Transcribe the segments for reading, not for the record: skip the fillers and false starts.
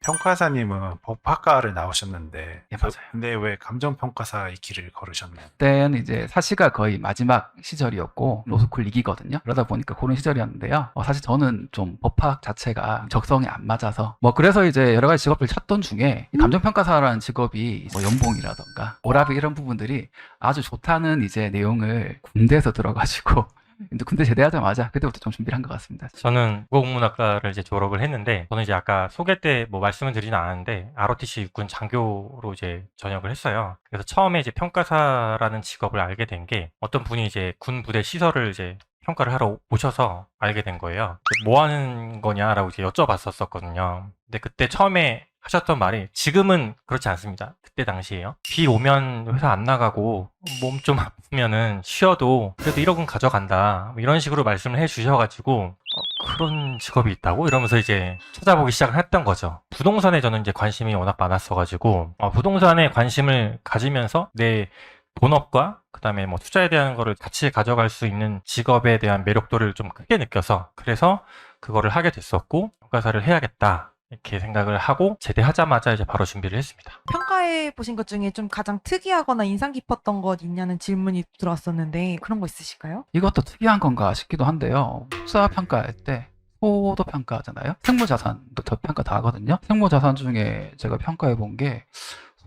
평가사님은 법학과를 나오셨는데, 예, 맞아요. 근데 왜 감정평가사의 길을 걸으셨나요? 그때는 이제 사시가 거의 마지막 시절이었고 로스쿨 2기거든요. 그러다 보니까 그런 시절이었는데요. 사실 저는 좀 법학 자체가 적성에 안 맞아서 그래서 이제 여러 가지 직업을 찾던 중에 이 감정평가사라는 직업이 뭐 연봉이라던가 오라비 이런 부분들이 아주 좋다는 이제 내용을 군대에서 들어가지고 근데 군대 제대하자마자 그때부터 좀 준비를 한 것 같습니다. 저는 국어국문학과를 이제 졸업을 했는데, 저는 이제 아까 소개 때 뭐 말씀을 드리진 않았는데, ROTC 육군 장교로 이제 전역을 했어요. 그래서 처음에 이제 평가사라는 직업을 알게 된 게, 어떤 분이 이제 군 부대 시설을 이제 평가를 하러 오셔서 알게 된 거예요. 뭐 하는 거냐라고 이제 여쭤봤었거든요. 근데 그때 처음에 하셨던 말이, 지금은 그렇지 않습니다. 그때 당시에요. 비 오면 회사 안 나가고 몸 좀 아프면은 쉬어도 그래도 1억은 가져간다, 뭐 이런 식으로 말씀을 해 주셔가지고 그런 직업이 있다고? 이러면서 이제 찾아보기 시작을 했던 거죠. 부동산에 저는 이제 관심이 워낙 많았어가지고 부동산에 관심을 가지면서 내 본업과 그다음에 뭐 투자에 대한 거를 같이 가져갈 수 있는 직업에 대한 매력도를 좀 크게 느껴서, 그래서 그거를 하게 됐었고, 평가사를 해야겠다 이렇게 생각을 하고 제대하자마자 이제 바로 준비를 했습니다. 평가해 보신 것 중에 좀 가장 특이하거나 인상 깊었던 것 있냐는 질문이 들어왔었는데 그런 거 있으실까요? 이것도 특이한 건가 싶기도 한데요. 국사 평가할 때 소도 평가하잖아요. 생물자산도 평가 다 하거든요. 생물자산 중에 제가 평가해 본 게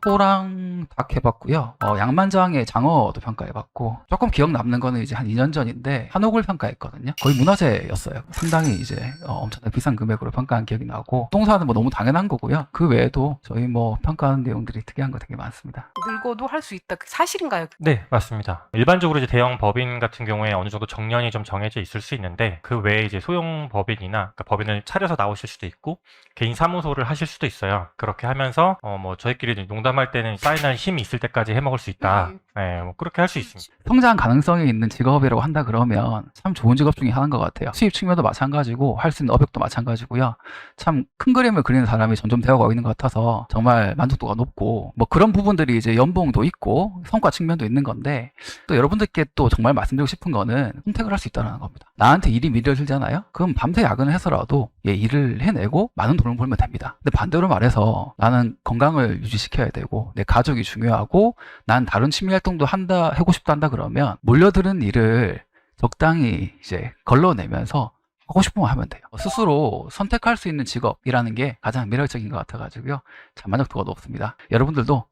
소랑 닭 해봤고요. 양만장의 장어도 평가해봤고, 조금 기억 남는 거는 이제 한 2년 전인데 한옥을 평가했거든요. 거의 문화재였어요. 상당히 이제 엄청나게 비싼 금액으로 평가한 기억이 나고, 부동산은 뭐 너무 당연한 거고요. 그 외에도 저희 뭐 평가하는 내용들이 특이한 거 되게 많습니다. 늙어도 할 수 있다. 그 사실인가요? 네, 맞습니다. 일반적으로 이제 대형 법인 같은 경우에 어느 정도 정년이 좀 정해져 있을 수 있는데, 그 외에 이제 소형 법인이나, 그러니까 법인을 차려서 나오실 수도 있고 개인 사무소를 하실 수도 있어요. 그렇게 하면서 뭐 저희끼리 농담할 때는 사인할 힘이 있을 때까지 해먹을 수 있다. 네, 뭐 그렇게 할 수 있습니다. 성장 가능성이 있는 직업이라고 한다 그러면 참 좋은 직업 중에 하나인 것 같아요. 수입 측면도 마찬가지고 할 수 있는 업역도 마찬가지고요. 참 큰 그림을 그리는 사람이 점점 되어가고 있는 것 같아서 정말 만족도가 높고, 뭐 그런 부분들이 이제 연봉도 있고 성과 측면도 있는 건데, 또 여러분들께 또 정말 말씀드리고 싶은 거는 선택을 할 수 있다는 겁니다. 나한테 일이 밀려들잖아요? 그럼 밤새 야근을 해서라도 일을 해내고 많은 돈을 벌면 됩니다. 근데 반대로 말해서 나는 건강을 유지시켜야 되고 내 가족이 중요하고 난 다른 취미 활동도 하고 싶다 한다 그러면 몰려드는 일을 적당히 이제 걸러내면서 하고 싶으면 하면 돼요. 스스로 선택할 수 있는 직업이라는 게 가장 매력적인 것 같아가지고요. 참 만족도가 높습니다. 여러분들도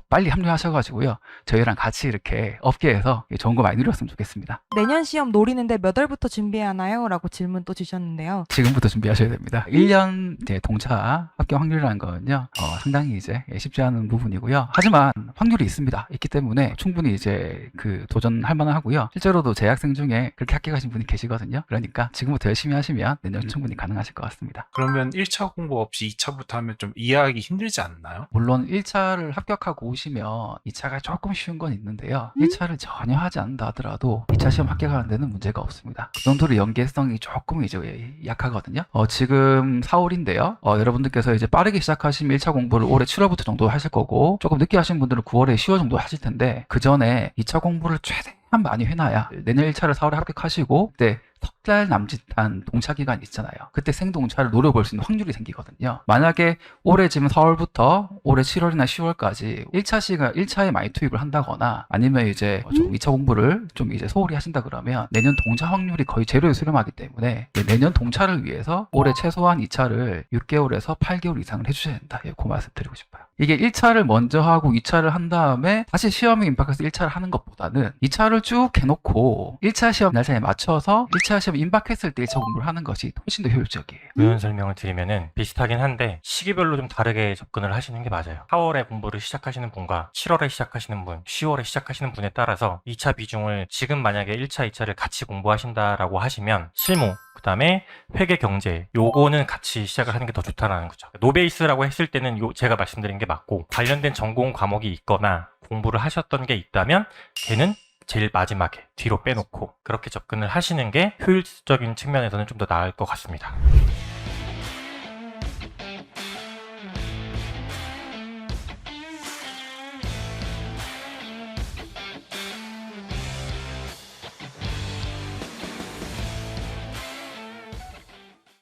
빨리 합류하셔가지고요. 저희랑 같이 이렇게 업계에서 좋은 거 많이 누렸으면 좋겠습니다. 내년 시험 노리는데 몇 월부터 준비해야 하나요? 라고 질문 또 주셨는데요. 지금부터 준비하셔야 됩니다. 1년 이제 동차 합격 확률이라는 거는요, 상당히 이제 쉽지 않은 부분이고요. 하지만 확률이 있기 때문에 충분히 이제 도전할 만은 하고요. 실제로도 제 학생 중에 그렇게 합격하신 분이 계시거든요. 그러니까 지금부터 열심히 하시면 내년 충분히 가능하실 것 같습니다. 그러면 1차 공부 없이 2차부터 하면 좀 이해하기 힘들지 않나요? 물론 1차를 합격하고 오시면 2차가 조금 쉬운 건 있는데요. 1차를 전혀 하지 않는다 하더라도 2차 시험 합격하는 데는 문제가 없습니다. 그 정도로 연계성이 조금 이제 약하거든요. 지금 4월인데요. 여러분들께서 이제 빠르게 시작하시면 1차 공부를 올해 7월부터 정도 하실 거고, 조금 늦게 하신 분들은 9월에 10월 정도 하실 텐데, 그 전에 2차 공부를 최대한 많이 해놔야 내년 1차를 4월에 합격하시고, 그때 석 달 남짓한 동차 기간 있잖아요. 그때 생동차를 노려볼 수 있는 확률이 생기거든요. 만약에 올해 지금 4월부터 올해 7월이나 10월까지 1차에 많이 투입을 한다거나, 아니면 이제 좀 2차 공부를 좀 이제 소홀히 하신다 그러면 내년 동차 확률이 거의 제로에 수렴하기 때문에 내년 동차를 위해서 올해 최소한 2차를 6개월에서 8개월 이상을 해주셔야 된다. 그 말씀 드리고 싶어요. 이게 1차를 먼저 하고 2차를 한 다음에 다시 시험에 임박해서 1차를 하는 것보다는 2차를 쭉 해놓고 1차 시험 날짜에 맞춰서 1차 시험 임박했을 때 1차 공부를 하는 것이 훨씬 더 효율적이에요. 부연 설명을 드리면은 비슷하긴 한데 시기별로 좀 다르게 접근을 하시는 게 맞아요. 4월에 공부를 시작하시는 분과 7월에 시작하시는 분, 10월에 시작하시는 분에 따라서 2차 비중을, 지금 만약에 1차, 2차를 같이 공부하신다라고 하시면 실무, 그 다음에 회계 경제, 요거는 같이 시작을 하는 게 더 좋다라는 거죠. 노베이스라고 했을 때는 제가 말씀드린 게 맞고, 관련된 전공 과목이 있거나 공부를 하셨던 게 있다면 걔는 제일 마지막에 뒤로 빼놓고 그렇게 접근을 하시는 게 효율적인 측면에서는 좀 더 나을 것 같습니다.